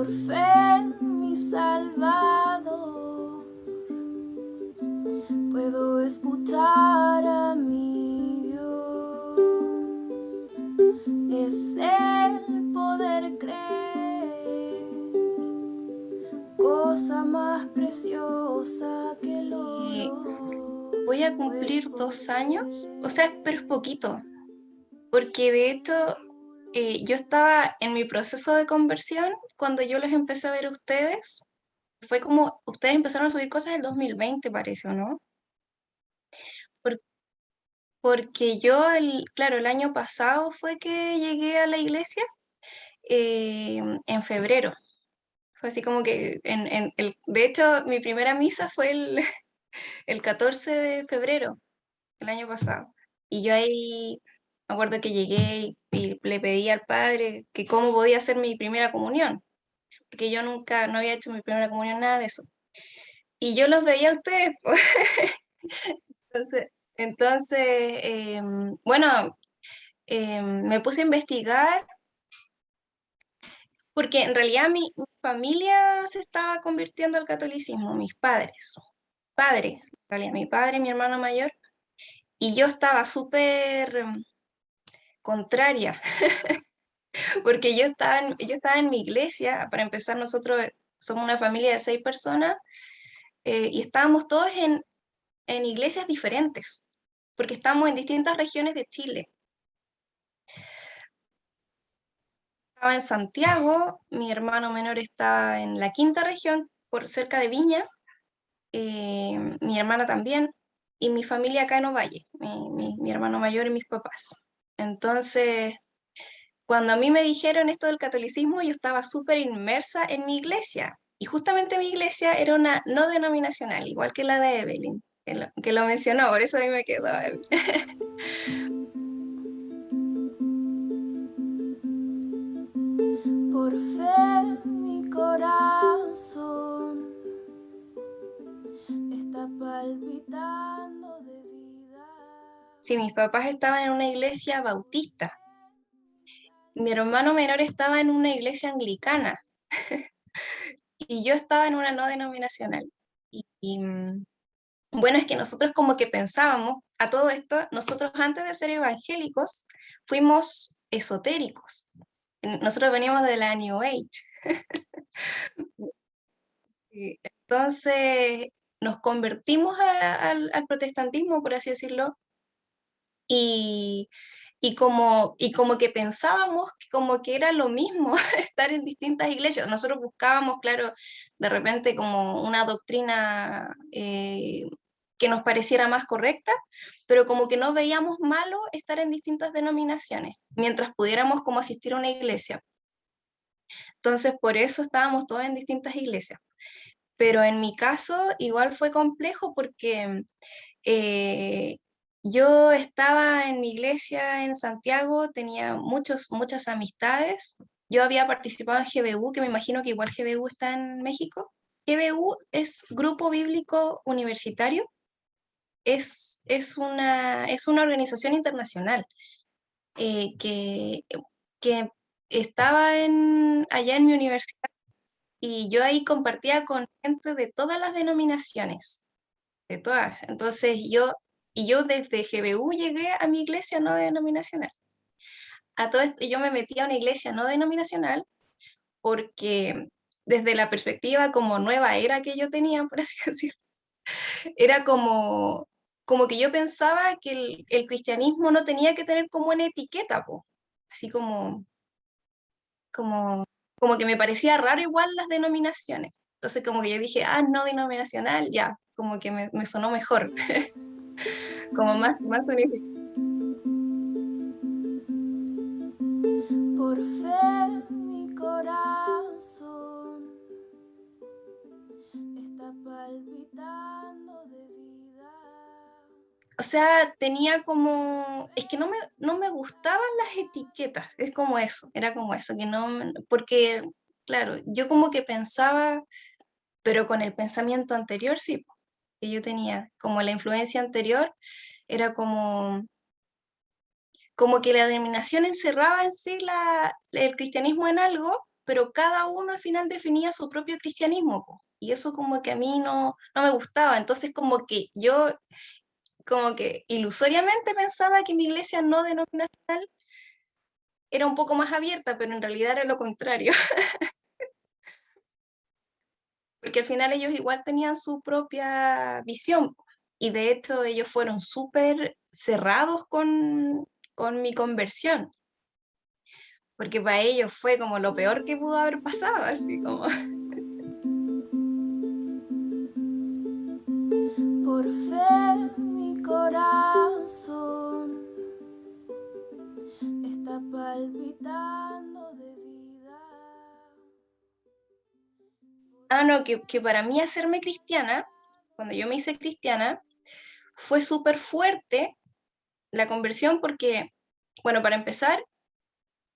por fe mi Salvador, puedo escuchar a mi Dios. Es el poder creer, cosa más preciosa que el oro. Voy a cumplir 2 años, o sea, pero es poquito, porque de hecho yo estaba en mi proceso de conversión cuando yo los empecé a ver a ustedes. Fue como, ustedes empezaron a subir cosas en el 2020, parece, ¿o no? Por- Porque yo, claro, el año pasado fue que llegué a la iglesia, en febrero. Fue así como que, de hecho, mi primera misa fue el 14 de febrero el año pasado. Y yo ahí me acuerdo que llegué y le pedí al padre que cómo podía hacer mi primera comunión, porque yo nunca, no había hecho mi primera comunión, nada de eso. Y yo los veía a ustedes, pues. Entonces, bueno, me puse a investigar porque en realidad mi familia se estaba convirtiendo al catolicismo, mis padres, en realidad, mi padre y mi hermano mayor, y yo estaba súper contraria, porque yo estaba en mi iglesia. Para empezar, nosotros somos una familia de 6 personas, y estábamos todos en iglesias diferentes, porque estamos en distintas regiones de Chile. Estaba en Santiago, mi hermano menor está en la quinta región, por cerca de Viña, mi hermana también, y mi familia acá en Ovalle, mi hermano mayor y mis papás. Entonces, cuando a mí me dijeron esto del catolicismo, yo estaba súper inmersa en mi iglesia, y justamente mi iglesia era una no denominacional, igual que la de Evelyn, que lo mencionó, por eso a mí me quedó. Por fe mi corazón está palpitando de vida. Si mis papás estaban en una iglesia bautista, mi hermano menor estaba en una iglesia anglicana, y yo estaba en una no denominacional. Bueno, es que nosotros como que pensábamos, a todo esto, nosotros antes de ser evangélicos fuimos esotéricos. Nosotros veníamos de la New Age. Entonces nos convertimos al protestantismo, por así decirlo, y, y como que pensábamos que como que era lo mismo estar en distintas iglesias. Nosotros buscábamos, claro, de repente como una doctrina que nos pareciera más correcta, pero como que no veíamos malo estar en distintas denominaciones, mientras pudiéramos como asistir a una iglesia. Entonces, por eso estábamos todos en distintas iglesias. Pero en mi caso igual fue complejo porque eh, yo estaba en mi iglesia en Santiago, tenía muchas amistades. Yo había participado en GBU, que me imagino que igual GBU está en México. GBU es Grupo Bíblico Universitario, es una organización internacional, que estaba allá en mi universidad, y yo ahí compartía con gente de todas las denominaciones, de todas. Entonces yo desde GBU llegué a mi iglesia no denominacional. A todo esto yo me metí a una iglesia no denominacional porque desde la perspectiva como nueva era que yo tenía, por así decirlo, era como que yo pensaba que el cristianismo no tenía que tener como una etiqueta, po. Así como, como que me parecía raro igual las denominaciones. Entonces como que yo dije, no denominacional, ya, como que me sonó mejor, como más unificado. Por fe mi corazón está palpitando de vida. O sea, tenía como, es que no me gustaban las etiquetas, es como eso, era como eso, que no, porque, claro, yo como que pensaba, pero con el pensamiento anterior, sí, po, que yo tenía, como la influencia anterior, era como que la denominación encerraba en sí el cristianismo en algo, pero cada uno al final definía su propio cristianismo, po. Y eso como que a mí no me gustaba. Entonces como que yo como que ilusoriamente pensaba que mi iglesia no denominacional era un poco más abierta, pero en realidad era lo contrario, porque al final ellos igual tenían su propia visión y de hecho ellos fueron súper cerrados con mi conversión, porque para ellos fue como lo peor que pudo haber pasado, así como... Por fe mi corazón está palpitando de vida. Ah, no, que para mí hacerme cristiana, cuando yo me hice cristiana, fue súper fuerte la conversión porque, bueno, para empezar,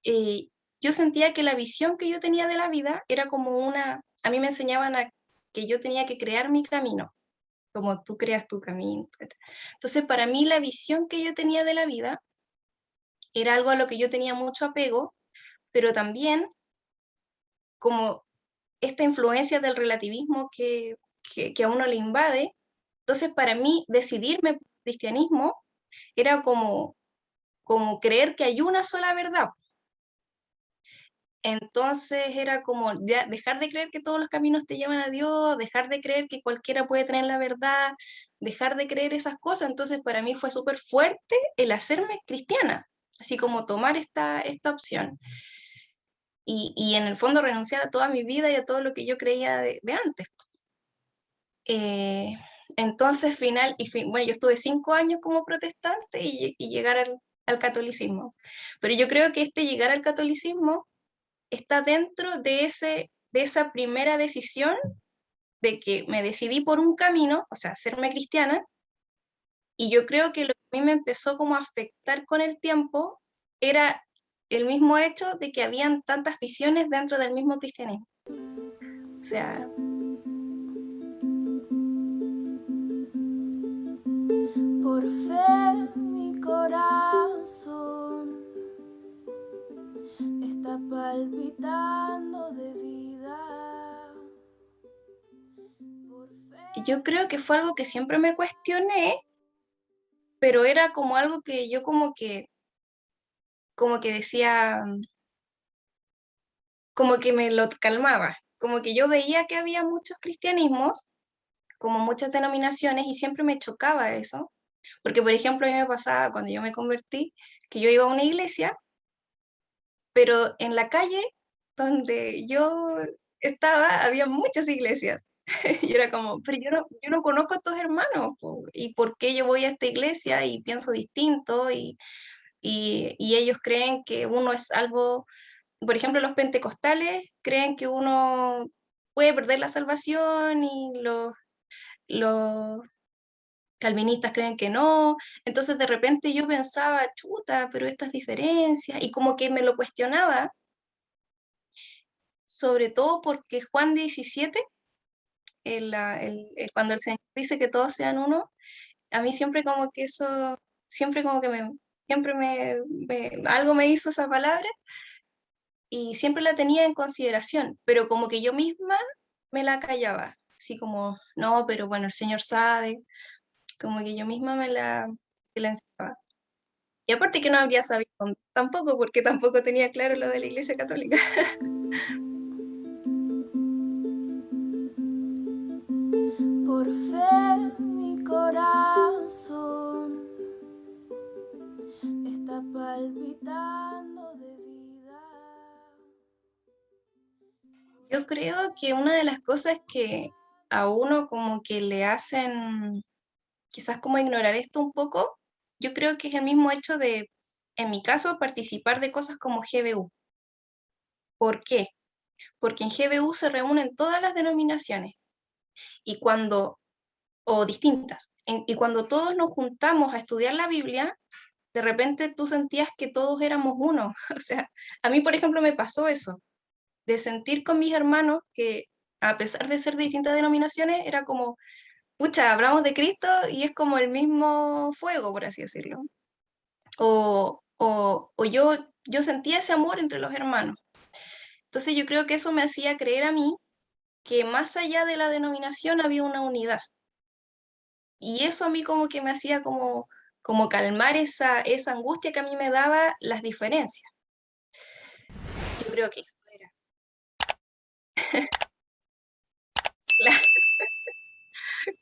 eh, yo sentía que la visión que yo tenía de la vida era como a mí me enseñaban que yo tenía que crear mi camino, como tú creas tu camino, etc. Entonces, para mí la visión que yo tenía de la vida era algo a lo que yo tenía mucho apego, pero también como esta influencia del relativismo que a uno le invade. Entonces, para mí, decidirme por el cristianismo era como creer que hay una sola verdad. Entonces era como ya dejar de creer que todos los caminos te llevan a Dios, dejar de creer que cualquiera puede tener la verdad, dejar de creer esas cosas. Entonces para mí fue súper fuerte el hacerme cristiana, así como tomar esta opción. Y en el fondo renunciar a toda mi vida y a todo lo que yo creía de antes. Eh, entonces, bueno, yo estuve 5 años como protestante y llegar al catolicismo. Pero yo creo que este llegar al catolicismo está dentro de esa primera decisión de que me decidí por un camino, o sea, hacerme cristiana, y yo creo que lo que a mí me empezó como a afectar con el tiempo era el mismo hecho de que habían tantas visiones dentro del mismo cristianismo. O sea, Por fe mi corazón está palpitando de vida. Por fe. yo creo que fue algo que siempre me cuestioné, pero era como algo que yo como que decía, como que me lo calmaba, como que yo veía que había muchos cristianismos, como muchas denominaciones, y siempre me chocaba eso, porque por ejemplo a mí me pasaba cuando yo me convertí, que yo iba a una iglesia, pero en la calle donde yo estaba había muchas iglesias. Y era como, pero yo no conozco a estos hermanos, po, ¿y por qué yo voy a esta iglesia y pienso distinto? Y ellos creen que uno es algo, por ejemplo, los pentecostales creen que uno puede perder la salvación y los calvinistas creen que no. Entonces de repente yo pensaba, chuta, pero estas diferencias, y como que me lo cuestionaba, sobre todo porque Juan 17, cuando el Señor dice que todos sean uno, a mí siempre como que eso, siempre como que siempre algo me hizo esa palabra y siempre la tenía en consideración, pero como que yo misma me la callaba, así como, no, pero bueno, el Señor sabe, como que yo misma me la enseñaba. Y aparte que no habría sabido tampoco, porque tampoco tenía claro lo de la Iglesia Católica. Por fe mi corazón está palpitando de vida. Yo creo que una de las cosas que a uno como que le hacen quizás como ignorar esto un poco, yo creo que es el mismo hecho de, en mi caso, participar de cosas como GBU. ¿Por qué? Porque en GBU se reúnen todas las denominaciones y o distintas, y cuando todos nos juntamos a estudiar la Biblia, de repente tú sentías que todos éramos uno. O sea, a mí, por ejemplo, me pasó eso, de sentir con mis hermanos que a pesar de ser de distintas denominaciones, era como, pucha, hablamos de Cristo y es como el mismo fuego, por así decirlo. O yo sentía ese amor entre los hermanos. Entonces yo creo que eso me hacía creer a mí que más allá de la denominación había una unidad. Y eso a mí como que me hacía como calmar esa angustia que a mí me daba las diferencias. Yo creo que eso era.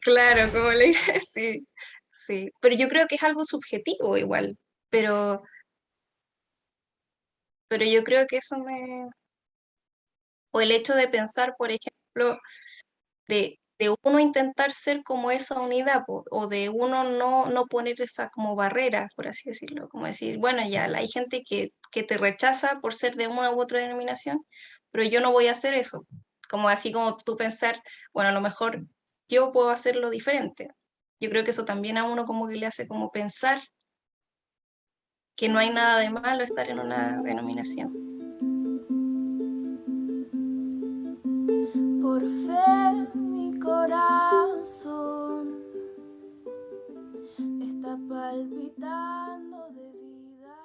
Claro, como le sí, sí. Pero yo creo que es algo subjetivo igual. Pero, pero yo creo que eso me. O el hecho de pensar, por ejemplo, de uno intentar ser como esa unidad, o de uno no poner esa como barrera, por así decirlo, como decir, bueno, ya hay gente que te rechaza por ser de una u otra denominación, pero yo no voy a hacer eso, como así como tú pensar, bueno, a lo mejor yo puedo hacerlo diferente. Yo creo que eso también a uno como que le hace como pensar que no hay nada de malo estar en una denominación. Por fe mi corazón está palpitando de vida.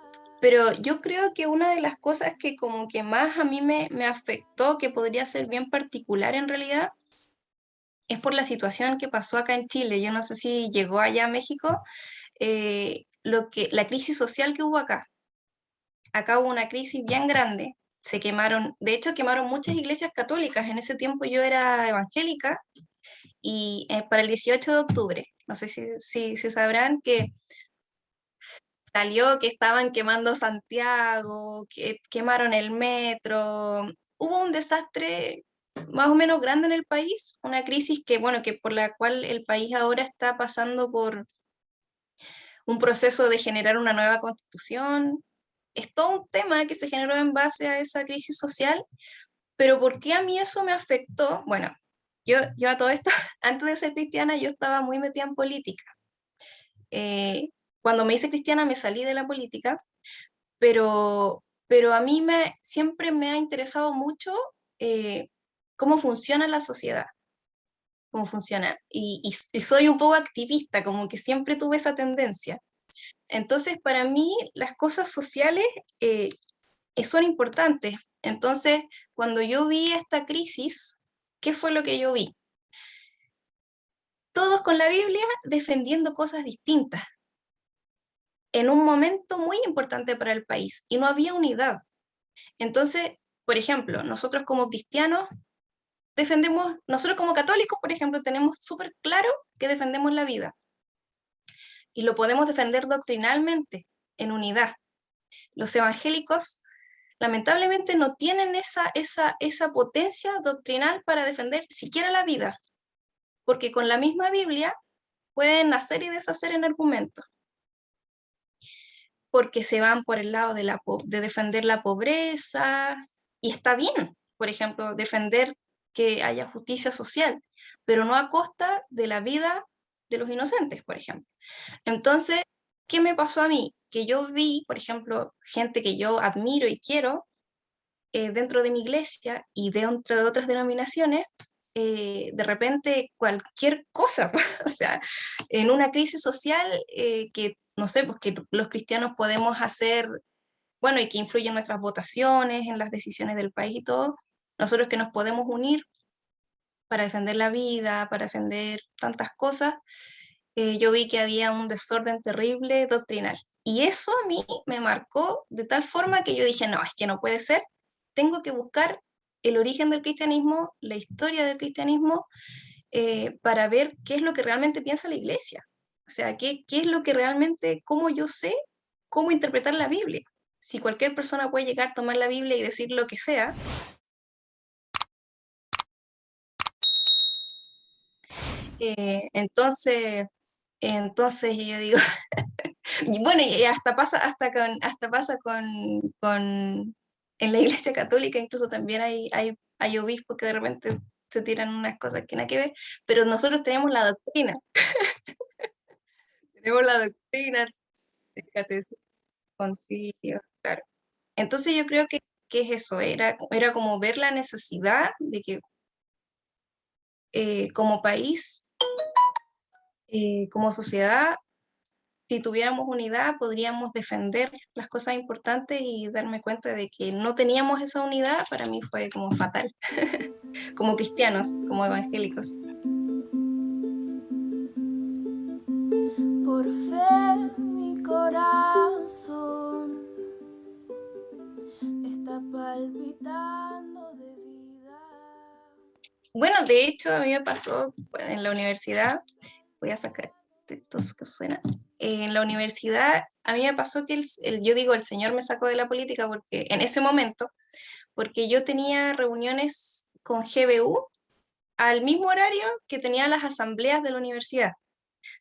Pero yo creo que una de las cosas que como que más a mí me afectó, que podría ser bien particular en realidad, es por la situación que pasó acá en Chile. Yo no sé si llegó allá a México, la crisis social que hubo acá. Acá hubo una crisis bien grande. Se quemaron, de hecho quemaron muchas iglesias católicas. En ese tiempo yo era evangélica y para el 18 de octubre, no sé si sabrán que salió que estaban quemando Santiago, que quemaron el metro. Hubo un desastre más o menos grande en el país, una crisis que, bueno, que por la cual el país ahora está pasando por un proceso de generar una nueva constitución. Es todo un tema que se generó en base a esa crisis social, pero ¿por qué a mí eso me afectó? Bueno, yo a todo esto, antes de ser cristiana, yo estaba muy metida en política. Cuando me hice cristiana me salí de la política, pero a mí siempre me ha interesado mucho eh, cómo funciona la sociedad, cómo funciona. Y soy un poco activista, como que siempre tuve esa tendencia. Entonces, para mí, las cosas sociales eh, son importantes. Entonces, cuando yo vi esta crisis, ¿qué fue lo que yo vi? Todos con la Biblia defendiendo cosas distintas en un momento muy importante para el país y no había unidad. Entonces, por ejemplo, nosotros como cristianos defendemos, nosotros como católicos, por ejemplo, tenemos súper claro que defendemos la vida y lo podemos defender doctrinalmente, en unidad. Los evangélicos lamentablemente no tienen esa potencia doctrinal para defender siquiera la vida, porque con la misma Biblia pueden hacer y deshacer en argumentos, porque se van por el lado de defender la pobreza, y está bien, por ejemplo, defender que haya justicia social, pero no a costa de la vida de los inocentes, por ejemplo. Entonces, ¿qué me pasó a mí? Que yo vi, por ejemplo, gente que yo admiro y quiero dentro de mi iglesia y dentro de otras denominaciones, de repente cualquier cosa, o sea, en una crisis social que, no sé, pues que los cristianos podemos hacer, bueno, y que influye en nuestras votaciones, en las decisiones del país y todo, nosotros que nos podemos unir para defender la vida, para defender tantas cosas, yo vi que había un desorden terrible doctrinal. Y eso a mí me marcó de tal forma que yo dije, no, es que no puede ser, tengo que buscar el origen del cristianismo, la historia del cristianismo, para ver qué es lo que realmente piensa la iglesia. O sea, qué es lo que realmente, cómo yo sé cómo interpretar la Biblia. Si cualquier persona puede llegar a tomar la Biblia y decir lo que sea, entonces, entonces yo digo, y bueno, y hasta pasa en la iglesia católica, incluso también hay obispos que de repente se tiran unas cosas que nada que ver, pero nosotros tenemos la doctrina, el catecismo, concilio, claro. Entonces yo creo que es eso, era como ver la necesidad de que como país, como sociedad, si tuviéramos unidad, podríamos defender las cosas importantes, y darme cuenta de que no teníamos esa unidad, para mí fue como fatal, como cristianos, como evangélicos. Por fe mi corazón está palpitando de vida. Bueno, de hecho, a mí me pasó en la universidad, voy a sacar estos que suenan. En la universidad, a mí me pasó que yo digo, el Señor me sacó de la política porque en ese momento, porque yo tenía reuniones con GBU al mismo horario que tenía las asambleas de la universidad.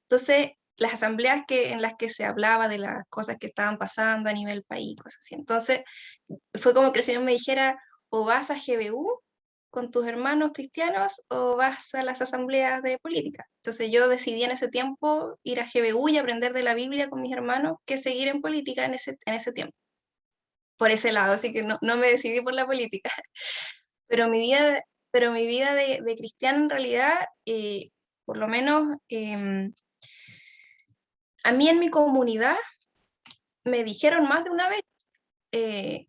Entonces, las asambleas en las que se hablaba de las cosas que estaban pasando a nivel país, cosas así. Entonces, fue como que el Señor me dijera, o vas a GBU con tus hermanos cristianos o vas a las asambleas de política. Entonces yo decidí en ese tiempo ir a GBU y aprender de la Biblia con mis hermanos que seguir en política en ese tiempo. Por ese lado, así que no me decidí por la política. Pero mi vida de cristiana en realidad, por lo menos a mí en mi comunidad me dijeron más de una vez eh,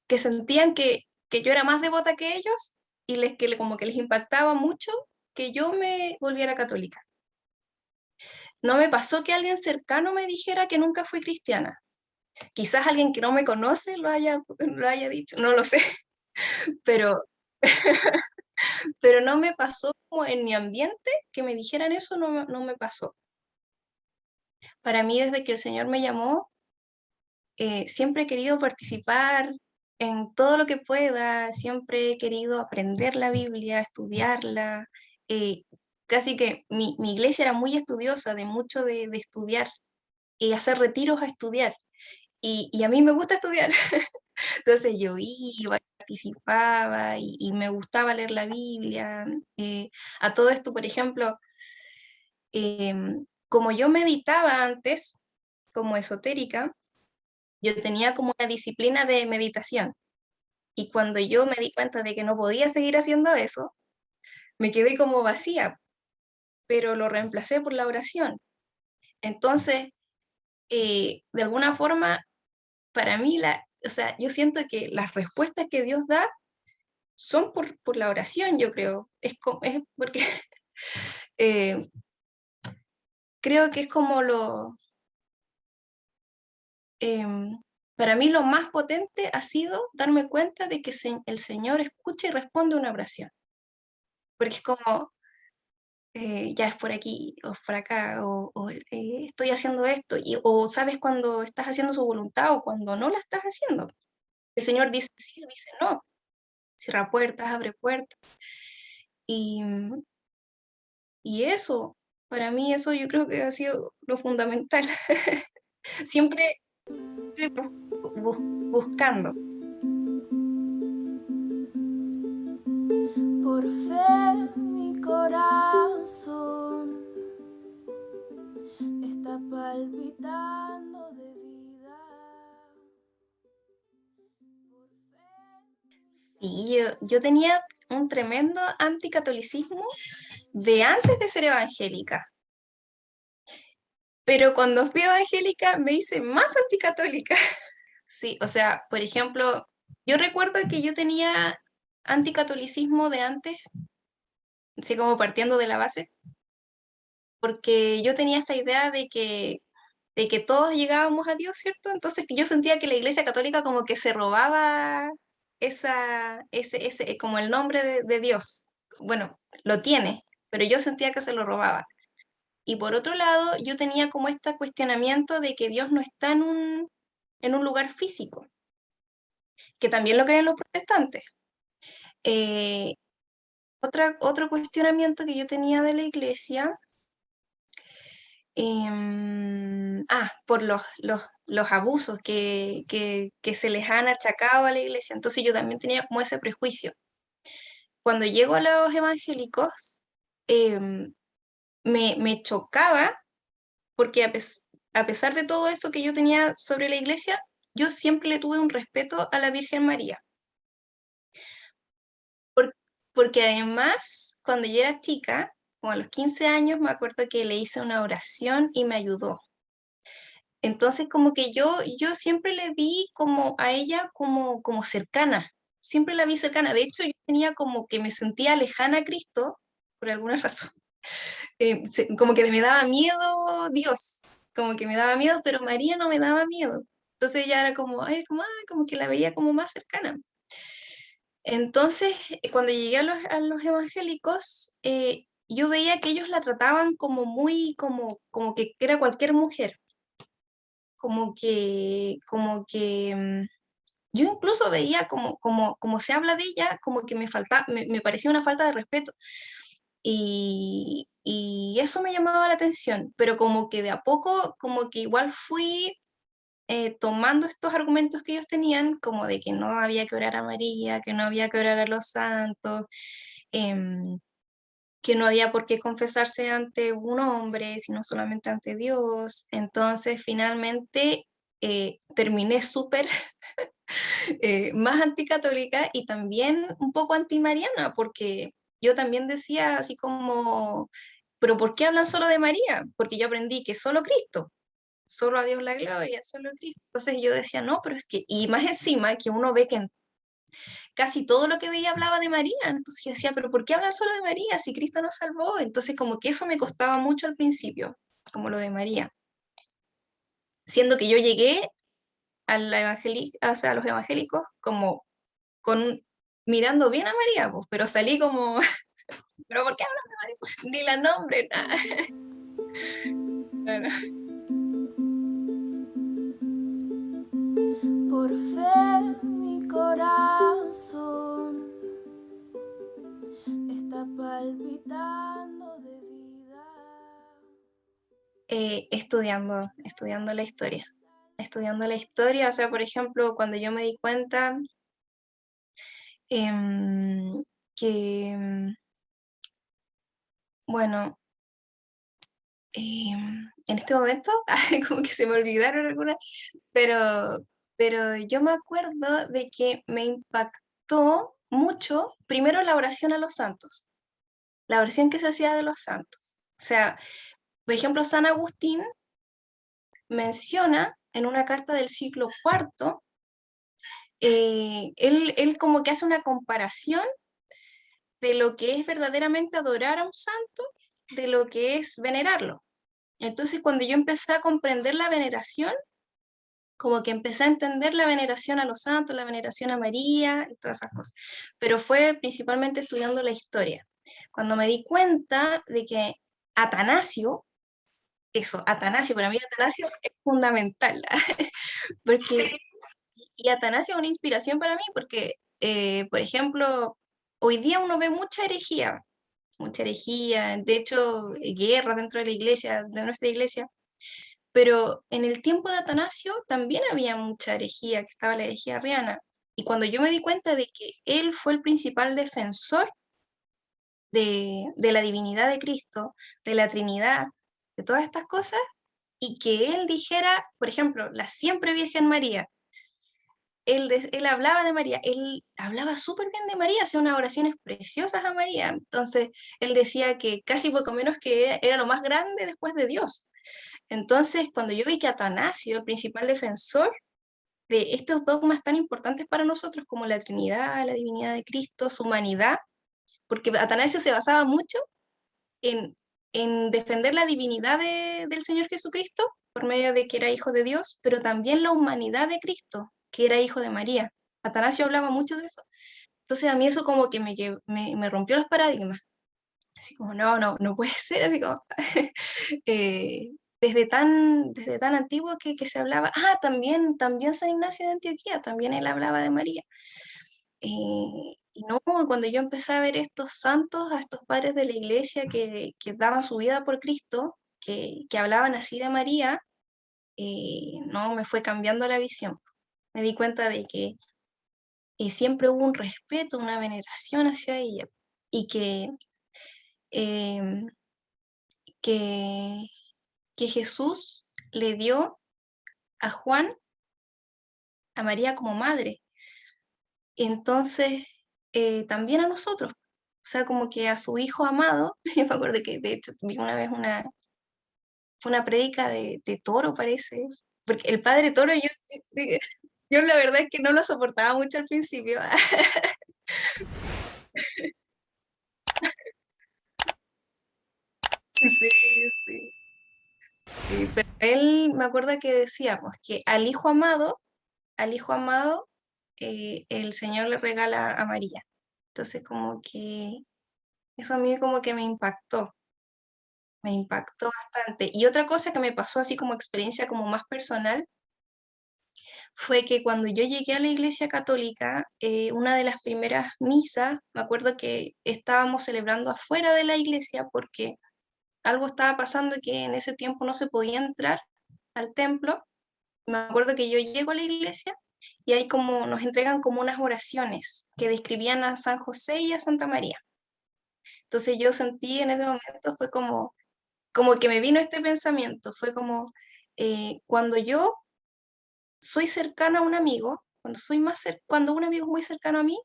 que sentían que yo era más devota que ellos, y como que les impactaba mucho que yo me volviera católica. No me pasó que alguien cercano me dijera que nunca fui cristiana. Quizás alguien que no me conoce lo haya dicho, no lo sé, pero, pero no me pasó como en mi ambiente que me dijeran eso, no me pasó. Para mí, desde que el Señor me llamó, siempre he querido participar en todo lo que pueda, siempre he querido aprender la Biblia, estudiarla. eh, Casi que mi iglesia era muy estudiosa, de mucho de estudiar y hacer retiros a estudiar. Y a mí me gusta estudiar. Entonces yo iba, participaba y me gustaba leer la Biblia. A todo esto, por ejemplo, como yo meditaba antes, como esotérica, yo tenía como una disciplina de meditación. Y cuando yo me di cuenta de que no podía seguir haciendo eso, me quedé como vacía, pero lo reemplacé por la oración. Entonces, de alguna forma, para mí, o sea, yo siento que las respuestas que Dios da son por la oración, yo creo. Es porque eh, creo que es como para mí lo más potente ha sido darme cuenta de que el Señor escucha y responde una oración. Porque es como, ya es por aquí, o por acá, estoy haciendo esto, o sabes cuando estás haciendo su voluntad o cuando no la estás haciendo. El Señor dice sí, dice no, cierra puertas, abre puertas, y, y eso, para mí eso yo creo que ha sido lo fundamental. Siempre buscando. Por fe mi corazón está palpitando de vida. Sí, yo tenía un tremendo anticatolicismo de antes de ser evangélica, pero cuando fui evangélica me hice más anticatólica. Sí, o sea, por ejemplo, yo recuerdo que yo tenía anticatolicismo de antes, así como partiendo de la base, porque yo tenía esta idea de que todos llegábamos a Dios, ¿cierto? Entonces yo sentía que la Iglesia Católica como que se robaba como el nombre de Dios. Bueno, lo tiene, pero yo sentía que se lo robaba. Y por otro lado, yo tenía como este cuestionamiento de que Dios no está en un lugar físico, que también lo creen los protestantes. Eh, Otro cuestionamiento que yo tenía de la iglesia, por los abusos que se les han achacado a la iglesia. Entonces yo también tenía como ese prejuicio. Cuando llego a los evangélicos, em, me chocaba porque a pesar de todo eso que yo tenía sobre la iglesia, yo siempre le tuve un respeto a la Virgen María. Por- Porque además, cuando yo era chica, como a los 15 años, me acuerdo que le hice una oración y me ayudó. Entonces como que yo siempre le vi como a ella como cercana, siempre la vi cercana. De hecho, yo tenía como que me sentía lejana a Cristo, por alguna razón. Como que me daba miedo Dios, como que me daba miedo, pero María no me daba miedo. Entonces ella era como, ay, como que la veía como más cercana. Entonces, cuando llegué a los evangélicos, yo veía que ellos la trataban como muy, como que era cualquier mujer, como que yo incluso veía como se habla de ella, como que me parecía una falta de respeto. Y eso me llamaba la atención, pero como que de a poco, como que igual fui tomando estos argumentos que ellos tenían, como de que no había que orar a María, que no había que orar a los santos, em, que no había por qué confesarse ante un hombre, sino solamente ante Dios. Entonces, finalmente, terminé súper más anticatólica y también un poco antimariana, porque yo también decía así como, pero ¿por qué hablan solo de María? Porque yo aprendí que solo Cristo, solo a Dios la gloria, solo Cristo. Entonces yo decía, no, pero es que, y más encima que uno ve que en casi todo lo que veía hablaba de María, entonces yo decía, pero ¿por qué hablan solo de María si Cristo nos salvó? Entonces como que eso me costaba mucho al principio, como lo de María, siendo que yo llegué o sea, a los evangélicos como mirando bien a María, pues, pero salí como, ¿pero por qué hablan de María? Ni la nombre, nada. Claro. Por fe mi corazón está palpitando de vida. Estudiando estudiando la historia, o sea, por ejemplo, cuando yo me di cuenta em, que, bueno, en este momento, como que se me olvidaron algunas, pero yo me acuerdo de que me impactó mucho, primero la oración a los santos, la oración que se hacía de los santos. O sea, por ejemplo, San Agustín menciona en una carta del siglo IV, él como que hace una comparación de lo que es verdaderamente adorar a un santo, de lo que es venerarlo. Entonces, cuando yo empecé a comprender la veneración, como que empecé a entender la veneración a los santos, la veneración a María y todas esas cosas. Pero fue principalmente estudiando la historia. Cuando me di cuenta de que Atanasio, Atanasio, para mí Atanasio es fundamental, porque, y Atanasio es una inspiración para mí, porque, por ejemplo, hoy día uno ve mucha herejía, de hecho, guerra dentro de la iglesia, de nuestra iglesia, pero en el tiempo de Atanasio también había mucha herejía, que estaba la herejía arriana. Y cuando yo me di cuenta de que él fue el principal defensor de la divinidad de Cristo, de la Trinidad, de todas estas cosas, y que él dijera, por ejemplo, la siempre Virgen María, él hablaba de María, él hablaba súper bien de María, hacía unas oraciones preciosas a María. Entonces, él decía que casi poco menos que era lo más grande después de Dios. Entonces, cuando yo vi que Atanasio, el principal defensor de estos dogmas tan importantes para nosotros como la Trinidad, la divinidad de Cristo, su humanidad, porque Atanasio se basaba mucho en, en defender la divinidad del Señor Jesucristo por medio de que era hijo de Dios, pero también la humanidad de Cristo, que era hijo de María. Atanasio hablaba mucho de eso. Entonces a mí eso como que me rompió los paradigmas. Así como, no puede ser, así como, eh, desde tan antiguo que se hablaba, también San Ignacio de Antioquía, también él hablaba de María. Y no, cuando yo empecé a ver estos santos, a estos padres de la iglesia que daban su vida por Cristo, que hablaban así de María, no, me fue cambiando la visión. Me di cuenta de que siempre hubo un respeto, una veneración hacia ella, y em, que, que Jesús le dio a Juan, a María como madre. Entonces, también a nosotros, o sea, como que a su hijo amado, yo me acuerdo que de hecho vi una vez fue una prédica de Toro, parece, porque el padre Toro yo la verdad es que no lo soportaba mucho al principio. Sí, sí, sí, pero él me acuerdo que decíamos que al hijo amado, el Señor le regala a María. Entonces como que eso a mí como que me impactó bastante. Y otra cosa que me pasó así como experiencia como más personal fue que cuando yo llegué a la iglesia católica, una de las primeras misas, me acuerdo que estábamos celebrando afuera de la iglesia porque algo estaba pasando que en ese tiempo no se podía entrar al templo. Me acuerdo que yo llego a la iglesia y ahí como nos entregan como unas oraciones que describían a San José y a Santa María. Entonces yo sentí en ese momento, fue como que me vino este pensamiento, fue como cuando yo soy cercana a un amigo, cuando un amigo es muy cercano a mí,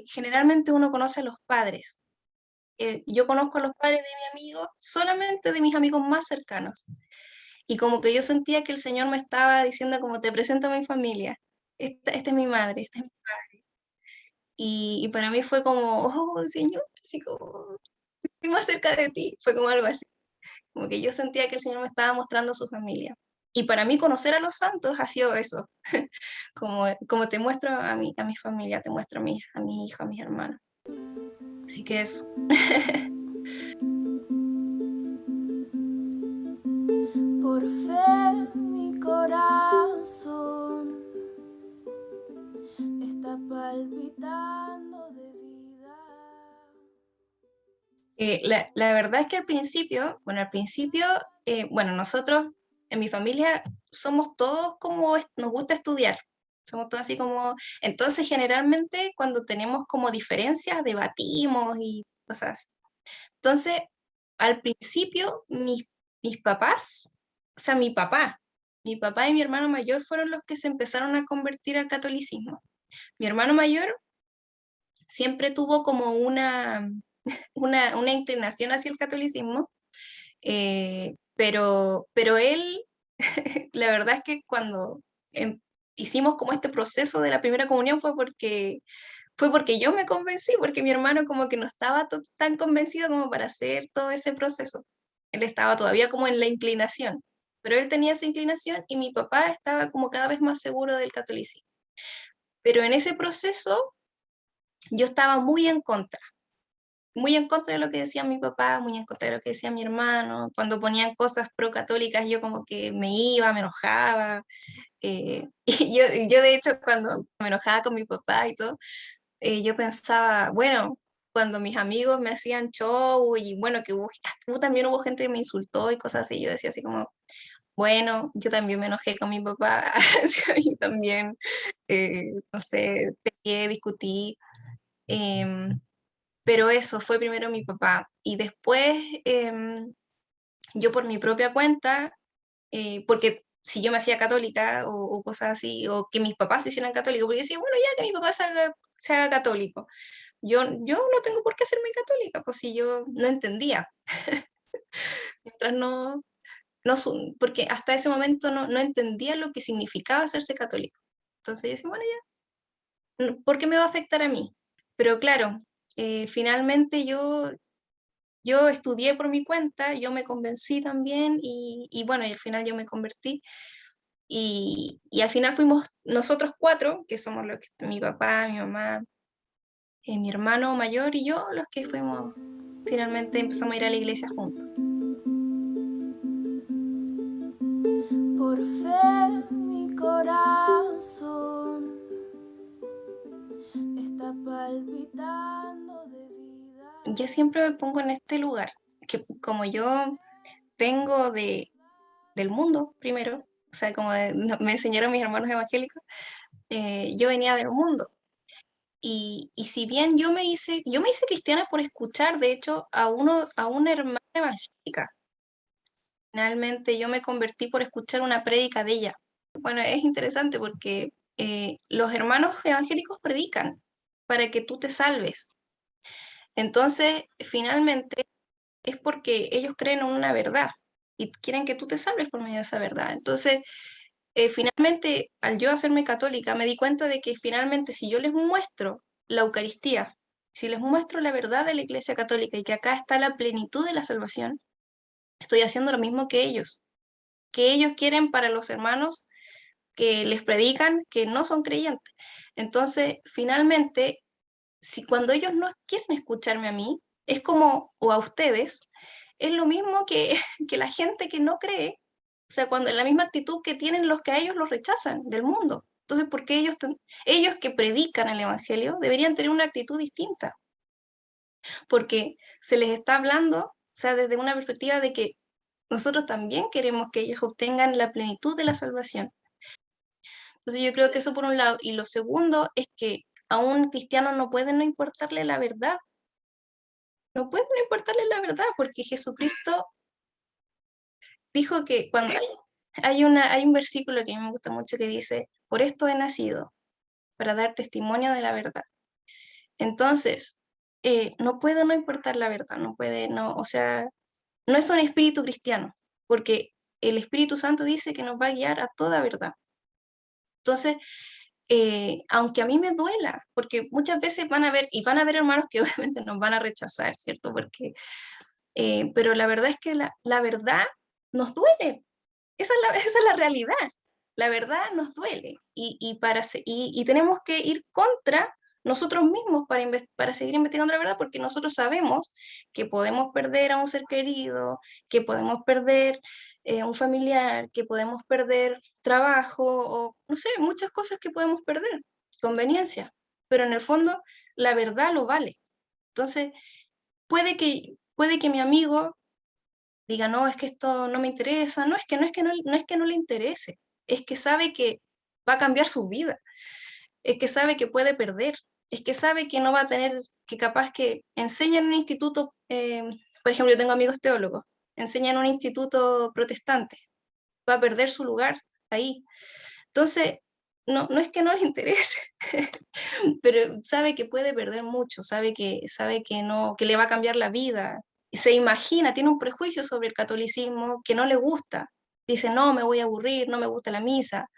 generalmente uno conoce a los padres. Yo conozco a los padres de mi amigo solamente de mis amigos más cercanos. Y como que yo sentía que el Señor me estaba diciendo como te presento a mi familia. Esta es mi madre, esta es mi... Y para mí fue como, oh Señor, así como, estoy más cerca de ti. Fue como algo así. Como que yo sentía que el Señor me estaba mostrando su familia. Y para mí conocer a los santos ha sido eso. Como te muestro a mi familia, te muestro a mi hijo, a mis hermanos. Así que eso. Por fe mi corazón está palpitando de vida. La verdad es que al principio, bueno, nosotros en mi familia somos todos como, nos gusta estudiar, somos todos así como, entonces generalmente cuando tenemos como diferencias, debatimos y cosas así. Entonces, al principio, mis papás, o sea, mi papá y mi hermano mayor fueron los que se empezaron a convertir al catolicismo. Mi hermano mayor siempre tuvo como una inclinación hacia el catolicismo, pero él, la verdad es que cuando hicimos como este proceso de la primera comunión fue porque yo me convencí, porque mi hermano como que no estaba tan convencido como para hacer todo ese proceso. Él estaba todavía como en la inclinación, pero él tenía esa inclinación y mi papá estaba como cada vez más seguro del catolicismo. Pero en ese proceso yo estaba muy en contra de lo que decía mi papá, muy en contra de lo que decía mi hermano. Cuando ponían cosas pro católicas, yo como que me iba, me enojaba. Y yo, de hecho, cuando me enojaba con mi papá y todo, yo pensaba, bueno, cuando mis amigos me hacían show y bueno, también hubo gente que me insultó y cosas así, yo decía así como, bueno, yo también me enojé con mi papá, y también, no sé, peleé, discutí. em, pero eso fue primero mi papá. Y después yo por mi propia cuenta, porque si yo me hacía católica o cosas así, o que mis papás se hicieran católicos, porque decía, bueno, ya que mi papá se haga católico. Yo no tengo por qué hacerme católica, pues si yo no entendía. Mientras porque hasta ese momento no entendía lo que significaba hacerse católico. Entonces yo decía, bueno, ya, ¿por qué me va a afectar a mí? Pero claro, finalmente yo estudié por mi cuenta, yo me convencí también y bueno, y al final yo me convertí y al final fuimos nosotros cuatro, que somos los que, mi papá, mi mamá, mi hermano mayor y yo, los que fuimos, finalmente empezamos a ir a la iglesia juntos. Por fe mi corazón está palpitando de vida. Yo siempre me pongo en este lugar, que como yo vengo del mundo primero, o sea, me enseñaron mis hermanos evangélicos, yo venía del mundo. Y si bien yo me hice cristiana por escuchar, de hecho, a una hermana evangélica. Finalmente yo me convertí por escuchar una prédica de ella. Bueno, es interesante porque los hermanos evangélicos predican para que tú te salves. Entonces, finalmente es porque ellos creen en una verdad. y quieren que tú te salves por medio de esa verdad. Entonces, finalmente, al yo hacerme católica, me di cuenta de que finalmente si yo les muestro la Eucaristía, si les muestro la verdad de la Iglesia Católica y que acá está la plenitud de la salvación, estoy haciendo lo mismo que ellos quieren para los hermanos que les predican que no son creyentes. Entonces, finalmente, si cuando ellos no quieren escucharme a mí, es como, o a ustedes, es lo mismo que, que la gente que no cree, o sea, cuando la misma actitud que tienen los que a ellos los rechazan del mundo. Entonces, ¿por qué ellos que predican el Evangelio deberían tener una actitud distinta? Porque se les está hablando, o sea, desde una perspectiva de que nosotros también queremos que ellos obtengan la plenitud de la salvación. Entonces yo creo que eso por un lado. Y lo segundo es que a un cristiano no puede no importarle la verdad. No puede no importarle la verdad, porque Jesucristo dijo que cuando hay un versículo que a mí me gusta mucho que dice, por esto he nacido, para dar testimonio de la verdad. Entonces, no puede no importar la verdad, no puede no, o sea, no es un espíritu cristiano, porque el Espíritu Santo dice que nos va a guiar a toda verdad. Entonces, aunque a mí me duela, porque muchas veces y van a haber hermanos que obviamente nos van a rechazar, ¿cierto? Pero la verdad es que la verdad nos duele, esa es la realidad, la verdad nos duele y tenemos que ir contra nosotros mismos para seguir investigando la verdad, porque nosotros sabemos que podemos perder a un ser querido, que podemos perder un familiar, que podemos perder trabajo, o no sé, muchas cosas que podemos perder, conveniencia, pero en el fondo la verdad lo vale. Entonces, puede que mi amigo diga, no, es que esto no me interesa, no es que no le interese, es que sabe que va a cambiar su vida, es que sabe que puede perder, es que sabe que no va a tener, que capaz que enseña en un instituto, por ejemplo, yo tengo amigos teólogos, enseña en un instituto protestante, va a perder su lugar ahí. Entonces, no es que no le interese, pero sabe que puede perder mucho, sabe que no, que le va a cambiar la vida. Se imagina, tiene un prejuicio sobre el catolicismo que no le gusta. Dice, no, me voy a aburrir, no me gusta la misa,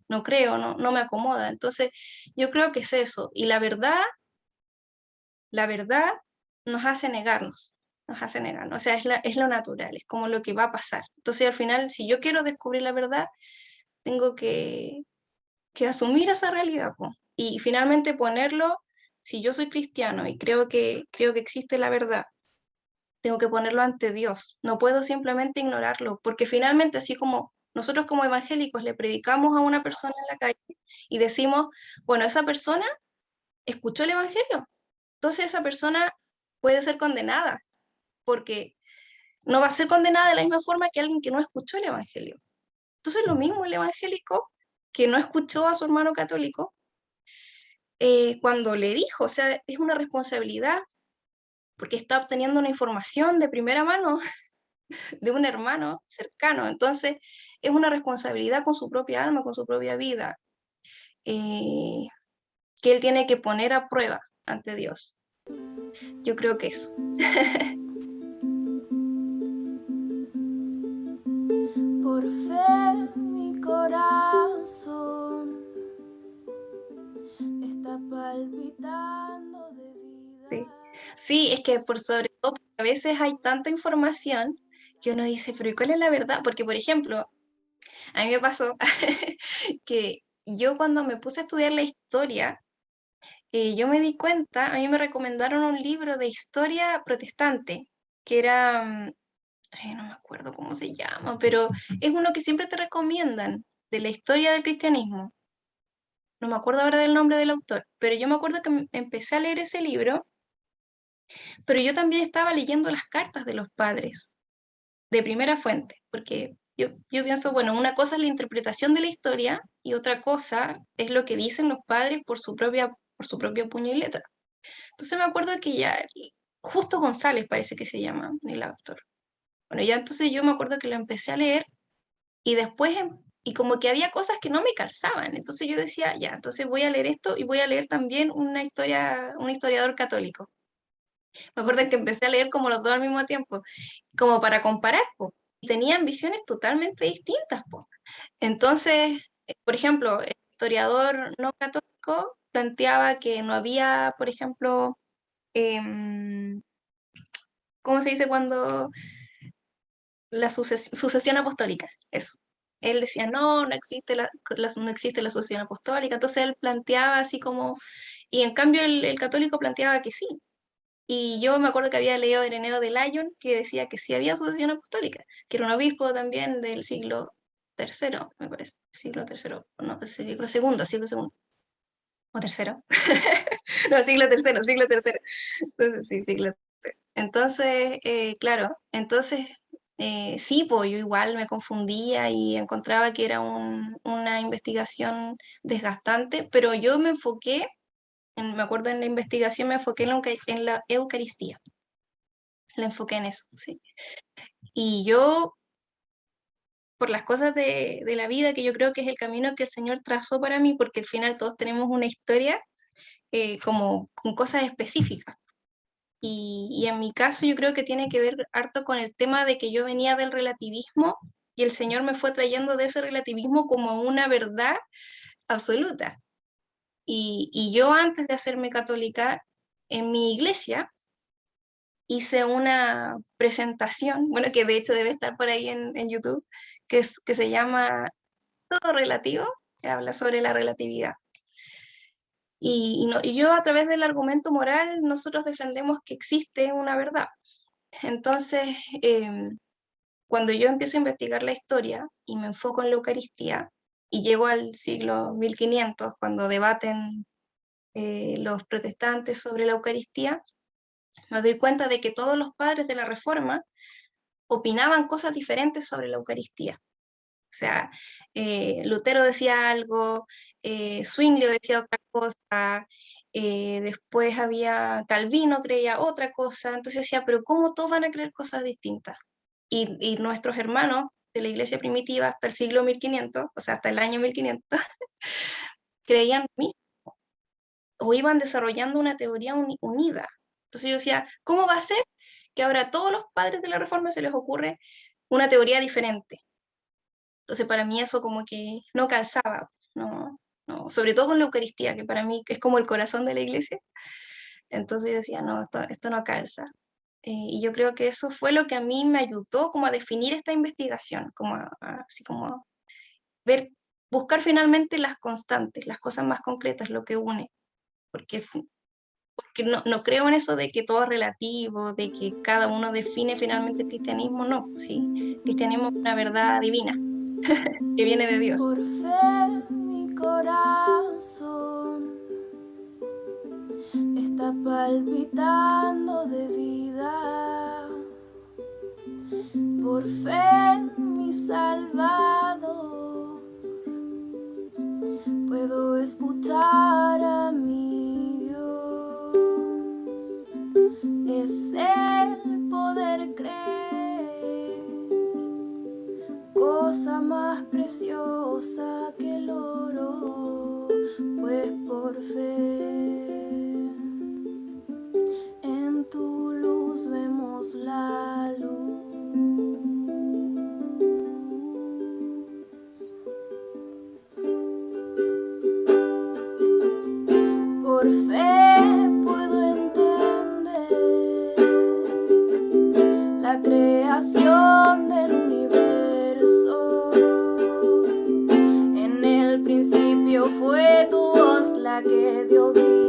no creo, no me acomoda. Entonces, yo creo que es eso. Y la verdad nos hace negarnos. O sea, es lo natural, es como lo que va a pasar. Entonces, al final, si yo quiero descubrir la verdad, tengo que asumir esa realidad, po. Y finalmente ponerlo, si yo soy cristiano y creo que existe la verdad, tengo que ponerlo ante Dios. No puedo simplemente ignorarlo, porque finalmente, así como nosotros como evangélicos le predicamos a una persona en la calle y decimos, bueno, esa persona escuchó el evangelio, entonces esa persona puede ser condenada, porque no va a ser condenada de la misma forma que alguien que no escuchó el evangelio. Entonces lo mismo el evangélico que no escuchó a su hermano católico, cuando le dijo, o sea, es una responsabilidad, porque está obteniendo una información de primera mano de un hermano cercano. Entonces, es una responsabilidad con su propia alma, con su propia vida, eh, que él tiene que poner a prueba ante Dios. Yo creo que eso. Por fe mi corazón está palpitando de Sí. vida. Sí, es que por sobre todo, porque a veces hay tanta información que uno dice, pero ¿y cuál es la verdad? Porque, por ejemplo, a mí me pasó que yo cuando me puse a estudiar la historia, yo me di cuenta, a mí me recomendaron un libro de historia protestante, que era, ay, no me acuerdo cómo se llama, pero es uno que siempre te recomiendan de la historia del cristianismo. No me acuerdo ahora del nombre del autor, pero yo me acuerdo que empecé a leer ese libro, pero yo también estaba leyendo las cartas de los padres, de primera fuente, porque yo pienso, bueno, una cosa es la interpretación de la historia y otra cosa es lo que dicen los padres por su propio puño y letra. Entonces me acuerdo que ya, Justo González parece que se llama el autor. Bueno, ya entonces yo me acuerdo que lo empecé a leer y después, y como que había cosas que no me calzaban. Entonces yo decía, ya, entonces voy a leer esto y voy a leer también un historiador católico. Me acuerdo que empecé a leer como los dos al mismo tiempo, como para comparar, po. tenían visiones totalmente distintas, po. Entonces, por ejemplo, el historiador no católico planteaba que no había, por ejemplo, ¿cómo se dice cuando la sucesión apostólica? Eso. Él decía, no, no existe la sucesión apostólica. Entonces él planteaba así como, y en cambio el católico planteaba que sí. Y yo me acuerdo que había leído a Ireneo de Lyon que decía que sí había sucesión apostólica, que era un obispo también del siglo tercero, me parece, siglo tercero, no, siglo segundo, o tercero, no, siglo tercero, entonces sí, siglo tercero. Entonces, claro, entonces, sí, pues yo igual me confundía y encontraba que era una investigación desgastante, pero yo me enfoqué, me acuerdo en la investigación, me enfoqué en la Eucaristía, la enfoqué en eso, sí. Y yo, por las cosas de la vida, que yo creo que es el camino que el Señor trazó para mí, porque al final todos tenemos una historia como con cosas específicas. Y en mi caso yo creo que tiene que ver harto con el tema de que yo venía del relativismo y el Señor me fue trayendo de ese relativismo como una verdad absoluta. Y yo antes de hacerme católica, en mi iglesia hice una presentación, bueno, que de hecho debe estar por ahí en YouTube, que se llama Todo Relativo, que habla sobre la relatividad. Y yo a través del argumento moral, nosotros defendemos que existe una verdad. Entonces, cuando yo empiezo a investigar la historia y me enfoco en la Eucaristía, y llego al siglo 1500, cuando debaten los protestantes sobre la Eucaristía, me doy cuenta de que todos los padres de la Reforma opinaban cosas diferentes sobre la Eucaristía. O sea, Lutero decía algo, Zwinglio decía otra cosa, después había Calvino creía otra cosa, entonces decía, pero ¿cómo todos van a creer cosas distintas? Y nuestros hermanos de la iglesia primitiva hasta el siglo 1500, o sea, hasta el año 1500, creían lo mismo, o iban desarrollando una teoría unida. Entonces yo decía, ¿cómo va a ser que ahora a todos los padres de la Reforma se les ocurre una teoría diferente? Entonces para mí eso como que no calzaba, no, no, sobre todo con la Eucaristía, que para mí es como el corazón de la iglesia. Entonces yo decía, no, esto no calza. Y yo creo que eso fue lo que a mí me ayudó como a definir esta investigación, como así como a ver, buscar finalmente las constantes, las cosas más concretas, lo que une, porque no creo en eso de que todo es relativo, de que cada uno define finalmente el cristianismo, no, sí, el cristianismo es una verdad divina que viene de Dios. Por fe mi corazón está palpitando de vida. Por fe mi Salvador puedo escuchar a mi Dios. Es el poder creer, cosa más preciosa que el oro, pues por fe en tu luz vemos la luz. Por fe puedo entender la creación del universo. En el principio fue tu voz la que dio vida.